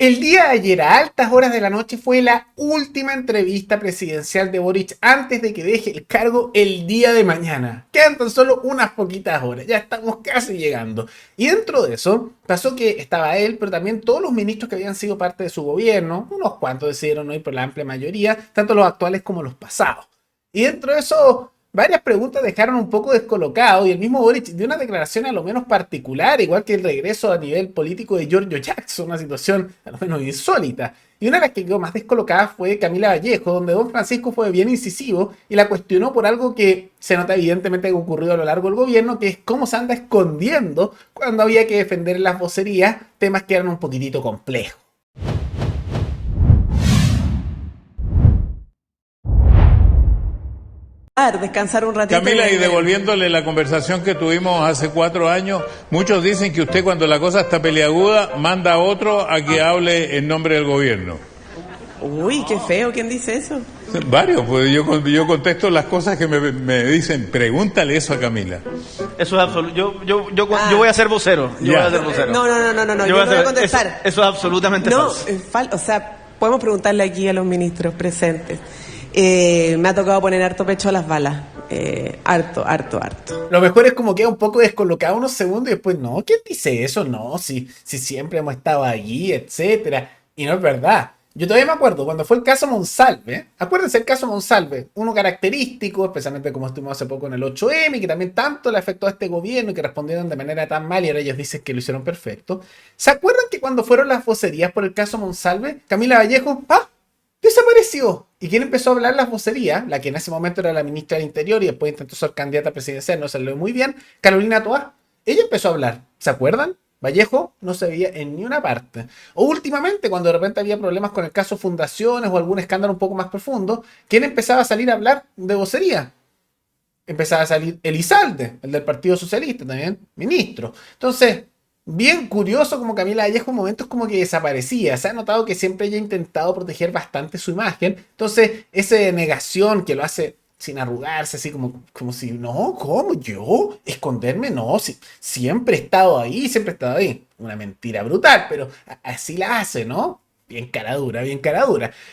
El día de ayer, a altas horas de la noche, fue la última entrevista presidencial de Boric antes de que deje el cargo el día de mañana. Quedan tan solo unas poquitas horas, ya estamos casi llegando. Y dentro de eso, pasó que estaba él, pero también todos los ministros que habían sido parte de su gobierno, unos cuantos decidieron no ir por la amplia mayoría, tanto los actuales como los pasados. Y dentro de eso, varias preguntas dejaron un poco descolocado y el mismo Boric dio una declaración a lo menos particular, igual que el regreso a nivel político de Giorgio Jackson, una situación a lo menos insólita. Y una de las que quedó más descolocada fue Camila Vallejo, donde don Francisco fue bien incisivo y la cuestionó por algo que se nota evidentemente que ocurrió a lo largo del gobierno, que es cómo se anda escondiendo cuando había que defender en las vocerías temas que eran un poquitito complejos. Descansar un ratito. Camila, y devolviéndole la conversación que tuvimos hace 4 años, muchos dicen que usted cuando la cosa está peliaguda manda a otro a que hable en nombre del gobierno. Uy, qué feo, ¿quién dice eso? Varios, pues yo contesto las cosas que me dicen, pregúntale eso a Camila. Eso es absoluto. Yo voy a ser vocero. Yo voy a ser vocero. No, yo no voy a contestar. Eso es absolutamente falso. O sea, podemos preguntarle aquí a los ministros presentes. Me ha tocado poner harto pecho a las balas. Harto. Lo mejor es como queda un poco descolocado unos segundos y después, no, ¿quién dice eso? No, si siempre hemos estado allí, etcétera. Y no es verdad. Yo todavía me acuerdo cuando fue el caso Monsalve. Acuérdense el caso Monsalve, uno característico, especialmente como estuvimos hace poco en el 8M, que también tanto le afectó a este gobierno y que respondieron de manera tan mal y ahora ellos dicen que lo hicieron perfecto. ¿Se acuerdan que cuando fueron las vocerías por el caso Monsalve, Camila Vallejo, desapareció? ¿Y quién empezó a hablar las vocerías? La que en ese momento era la ministra del Interior y después intentó ser candidata presidencial, no salió muy bien, Carolina Toá. Ella empezó a hablar, ¿se acuerdan? Vallejo no se veía en ni una parte. O últimamente, cuando de repente había problemas con el caso Fundaciones o algún escándalo un poco más profundo, ¿quién empezaba a salir a hablar de vocería? Empezaba a salir Elizalde, el del Partido Socialista, también ministro. Entonces, bien curioso como Camila Vallejo en momentos como que desaparecía. Se ha notado que siempre ella ha intentado proteger bastante su imagen. Entonces, esa negación que lo hace sin arrugarse, así como si, no, ¿cómo? ¿Yo? ¿Esconderme? No, siempre he estado ahí, siempre he estado ahí. Una mentira brutal, pero así la hace, ¿no? Bien cara dura.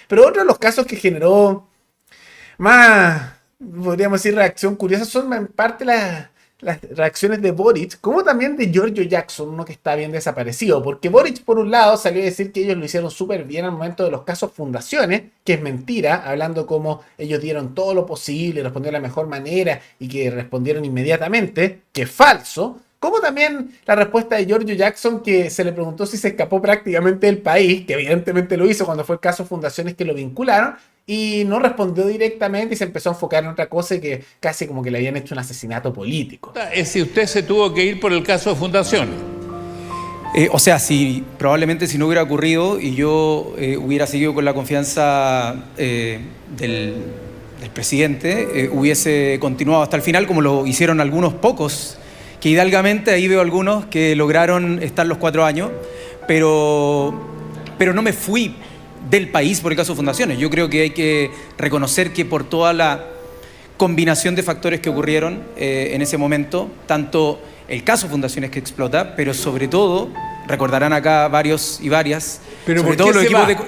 Pero otro de los casos que generó más, podríamos decir, reacción curiosa son en parte las reacciones de Boric, como también de Giorgio Jackson, uno que está bien desaparecido, porque Boric por un lado salió a decir que ellos lo hicieron súper bien al momento de los casos Fundaciones, que es mentira, hablando como ellos dieron todo lo posible, respondieron de la mejor manera y que respondieron inmediatamente, que es falso. Como también la respuesta de Giorgio Jackson, que se le preguntó si se escapó prácticamente del país, que evidentemente lo hizo cuando fue el caso Fundaciones que lo vincularon, y no respondió directamente y se empezó a enfocar en otra cosa que casi como que le habían hecho un asesinato político. Es si usted se tuvo que ir por el caso de Fundaciones. O sea, probablemente si no hubiera ocurrido y yo hubiera seguido con la confianza del presidente, hubiese continuado hasta el final, como lo hicieron algunos pocos, que hidalgamente ahí veo algunos que lograron estar los 4 años, pero no me fui del país por el caso de Fundaciones. Yo creo que hay que reconocer que por toda la combinación de factores que ocurrieron en ese momento, tanto el caso Fundaciones que explota, pero sobre todo, recordarán acá varios y varias,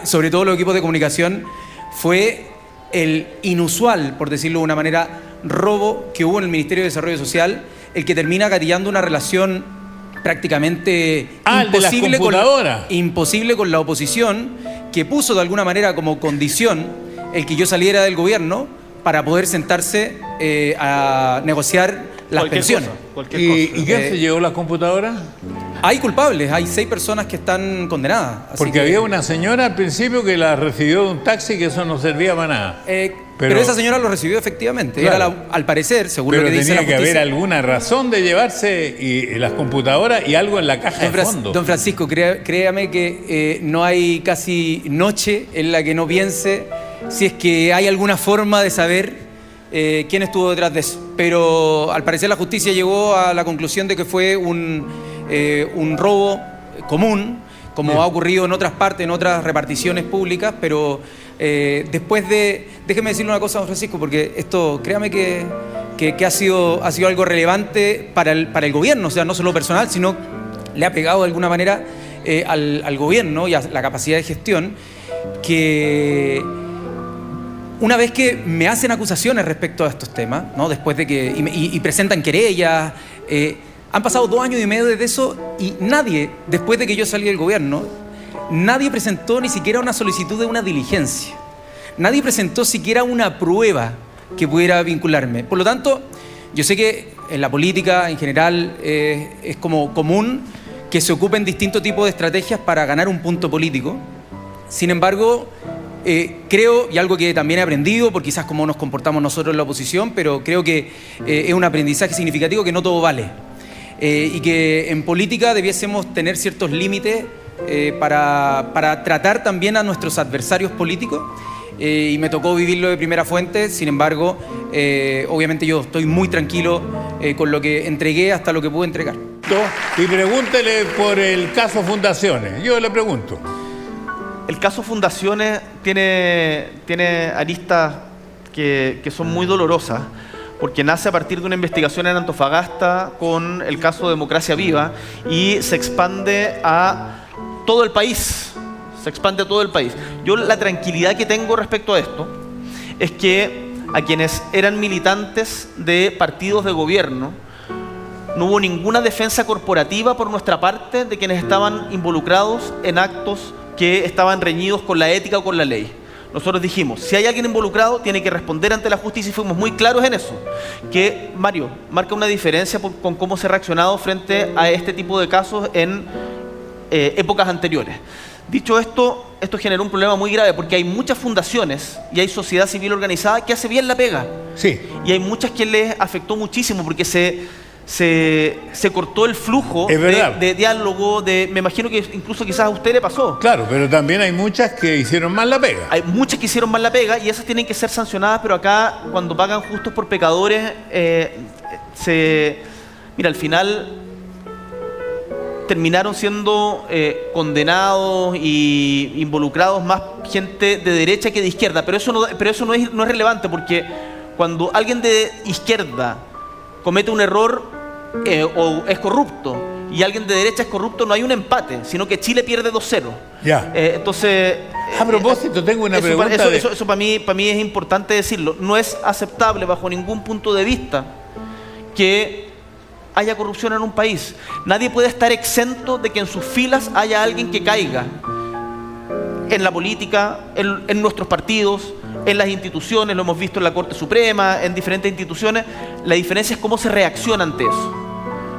sobre todo los equipos de comunicación, fue el inusual, por decirlo de una manera, robo que hubo en el Ministerio de Desarrollo Social, el que termina gatillando una relación prácticamente imposible con la oposición, que puso de alguna manera como condición el que yo saliera del gobierno para poder sentarse a negociar las pensiones. ¿Y qué se llevó la computadora? Hay culpables, hay 6 personas que están condenadas. Porque había una señora al principio que la recibió de un taxi, que eso no servía para nada. Pero esa señora lo recibió efectivamente. Claro. Era al parecer, según lo que dice la justicia, tenía que haber alguna razón de llevarse las computadoras y algo en la caja de fondo. Don Francisco, créame que no hay casi noche en la que no piense si es que hay alguna forma de saber quién estuvo detrás de eso. Pero al parecer la justicia llegó a la conclusión de que fue un robo común, como ha ocurrido en otras partes, en otras reparticiones públicas, pero después de... Déjeme decirle una cosa, don Francisco, porque esto, créame que ha sido algo relevante para el gobierno, o sea, no solo personal, sino le ha pegado de alguna manera al gobierno y a la capacidad de gestión, que una vez que me hacen acusaciones respecto a estos temas, ¿no? Después de que y presentan querellas, han pasado 2 años y medio desde eso y nadie, después de que yo salí del gobierno, nadie presentó ni siquiera una solicitud de una diligencia. Nadie presentó siquiera una prueba que pudiera vincularme. Por lo tanto, yo sé que en la política en general es como común que se ocupen distintos tipos de estrategias para ganar un punto político. Sin embargo, creo, y algo que también he aprendido, por quizás cómo nos comportamos nosotros en la oposición, pero creo que es un aprendizaje significativo que no todo vale. Y que en política debiésemos tener ciertos límites para tratar también a nuestros adversarios políticos. Y me tocó vivirlo de primera fuente. Sin embargo, obviamente yo estoy muy tranquilo con lo que entregué hasta lo que pude entregar. Y pregúntele por el caso Fundaciones. Yo le pregunto. El caso Fundaciones tiene aristas que son muy dolorosas, porque nace a partir de una investigación en Antofagasta con el caso Democracia Viva y se expande a todo el país. Yo la tranquilidad que tengo respecto a esto es que a quienes eran militantes de partidos de gobierno no hubo ninguna defensa corporativa por nuestra parte de quienes estaban involucrados en actos que estaban reñidos con la ética o con la ley. Nosotros dijimos, si hay alguien involucrado, tiene que responder ante la justicia y fuimos muy claros en eso. Que, Mario, marca una diferencia con cómo se ha reaccionado frente a este tipo de casos en épocas anteriores. Dicho esto, esto generó un problema muy grave porque hay muchas fundaciones y hay sociedad civil organizada que hace bien la pega. Sí. Y hay muchas que les afectó muchísimo porque se cortó el flujo de diálogo, me imagino que incluso quizás a usted le pasó. Claro, pero también hay muchas que hicieron mal la pega. Hay muchas que hicieron mal la pega y esas tienen que ser sancionadas, pero acá cuando pagan justos por pecadores, mira, al final terminaron siendo condenados y involucrados más gente de derecha que de izquierda, pero eso no es relevante porque cuando alguien de izquierda comete un error o es corrupto y alguien de derecha es corrupto, no hay un empate, sino que Chile pierde 2-0. Ya. Entonces, a propósito, tengo una pregunta. Eso para mí es importante decirlo. No es aceptable bajo ningún punto de vista que haya corrupción en un país. Nadie puede estar exento de que en sus filas haya alguien que caiga. En la política, en nuestros partidos, en las instituciones, lo hemos visto en la Corte Suprema, en diferentes instituciones. La diferencia es cómo se reacciona ante eso.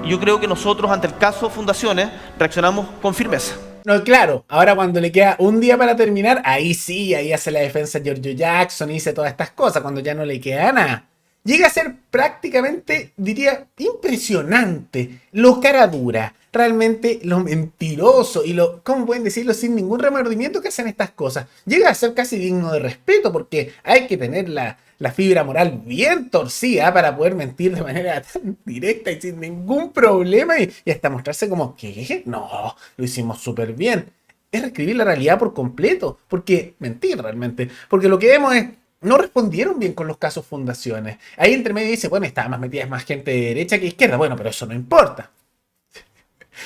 Yo creo que nosotros, ante el caso Fundaciones, reaccionamos con firmeza. No, claro, ahora cuando le queda un día para terminar, ahí sí, ahí hace la defensa Giorgio Jackson y dice todas estas cosas, cuando ya no le queda nada. Llega a ser prácticamente, diría, impresionante lo cara dura, realmente lo mentiroso y lo, ¿cómo pueden decirlo? Sin ningún remordimiento que hacen estas cosas. Llega a ser casi digno de respeto porque hay que tener la fibra moral bien torcida para poder mentir de manera tan directa y sin ningún problema y hasta mostrarse como, ¿qué? No, lo hicimos súper bien. Es reescribir la realidad por completo, porque mentir realmente, porque lo que vemos es no respondieron bien con los casos Fundaciones. Ahí entre medio dice, bueno, estaba más metida más gente de derecha que izquierda. Bueno, pero eso no importa.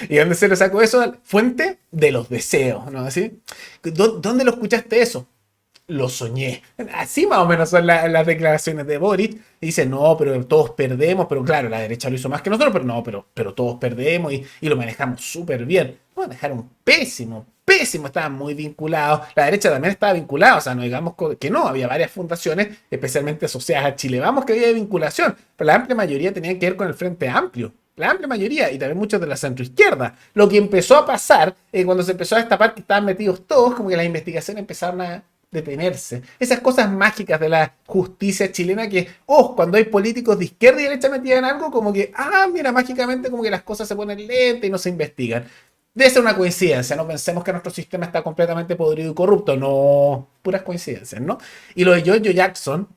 ¿Y dónde se lo sacó eso? Fuente de los deseos, ¿no? ¿Así? ¿Dónde lo escuchaste eso? Lo soñé. Así más o menos son las declaraciones de Boric. Y dice, no, pero todos perdemos. Pero claro, la derecha lo hizo más que nosotros. Pero no, pero todos perdemos y lo manejamos súper bien. Lo manejaron pésimo. Estaban muy vinculados. La derecha también estaba vinculada. O sea, no digamos que no. Había varias fundaciones, especialmente asociadas a Chile Vamos, que había de vinculación. Pero la amplia mayoría tenía que ver con el Frente Amplio. La amplia mayoría, y también muchos de la centroizquierda. Lo que empezó a pasar, cuando se empezó a destapar que estaban metidos todos, como que las investigaciones empezaron a detenerse. Esas cosas mágicas de la justicia chilena que, cuando hay políticos de izquierda y derecha metidos en algo, como que, mira, mágicamente como que las cosas se ponen lentas y no se investigan. Debe ser una coincidencia, no pensemos que nuestro sistema está completamente podrido y corrupto, no, puras coincidencias, ¿no? Y lo de Giorgio Jackson,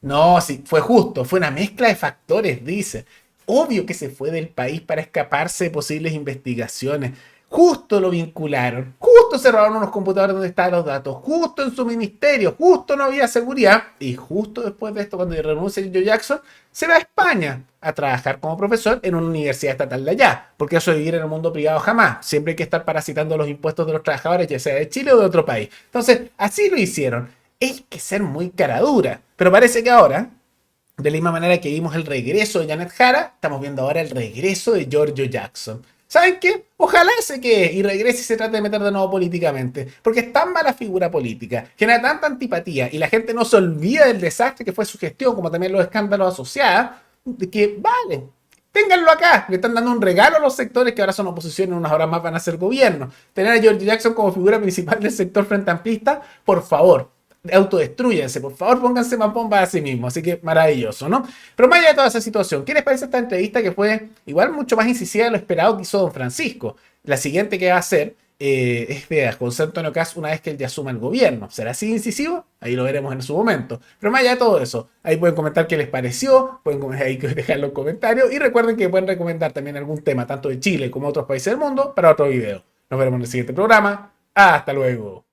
no, sí, fue justo, fue una mezcla de factores, dice. Obvio que se fue del país para escaparse de posibles investigaciones. justo lo vincularon, justo se robaron unos computadores donde estaban los datos, justo en su ministerio, justo no había seguridad, y justo después de esto, cuando renuncia Joe Jackson, se va a España a trabajar como profesor en una universidad estatal de allá, porque eso de vivir en el mundo privado jamás, siempre hay que estar parasitando los impuestos de los trabajadores, ya sea de Chile o de otro país. Entonces, así lo hicieron. Hay que ser muy cara dura, pero parece que ahora, de la misma manera que vimos el regreso de Janet Jara, estamos viendo ahora el regreso de Giorgio Jackson. ¿Saben qué? Ojalá se quede y regrese y se trate de meter de nuevo políticamente. Porque es tan mala figura política, genera tanta antipatía y la gente no se olvida del desastre que fue su gestión, como también los escándalos asociados, de que vale, ténganlo acá. Le están dando un regalo a los sectores que ahora son oposición y en unas horas más van a ser gobierno. Tener a Giorgio Jackson como figura principal del sector frente amplista, por favor, autodestruyanse, por favor, pónganse más bombas a sí mismos. Así que maravilloso, ¿no? Pero más allá de toda esa situación, ¿qué les parece esta entrevista que fue igual mucho más incisiva de lo esperado que hizo don Francisco? La siguiente que va a hacer es de José Antonio Kast una vez que él ya asuma el gobierno. ¿Será así incisivo? Ahí lo veremos en su momento. Pero más allá de todo eso, ahí pueden comentar qué les pareció, pueden ahí dejar los comentarios y recuerden que pueden recomendar también algún tema, tanto de Chile como de otros países del mundo, para otro video. Nos veremos en el siguiente programa. Hasta luego.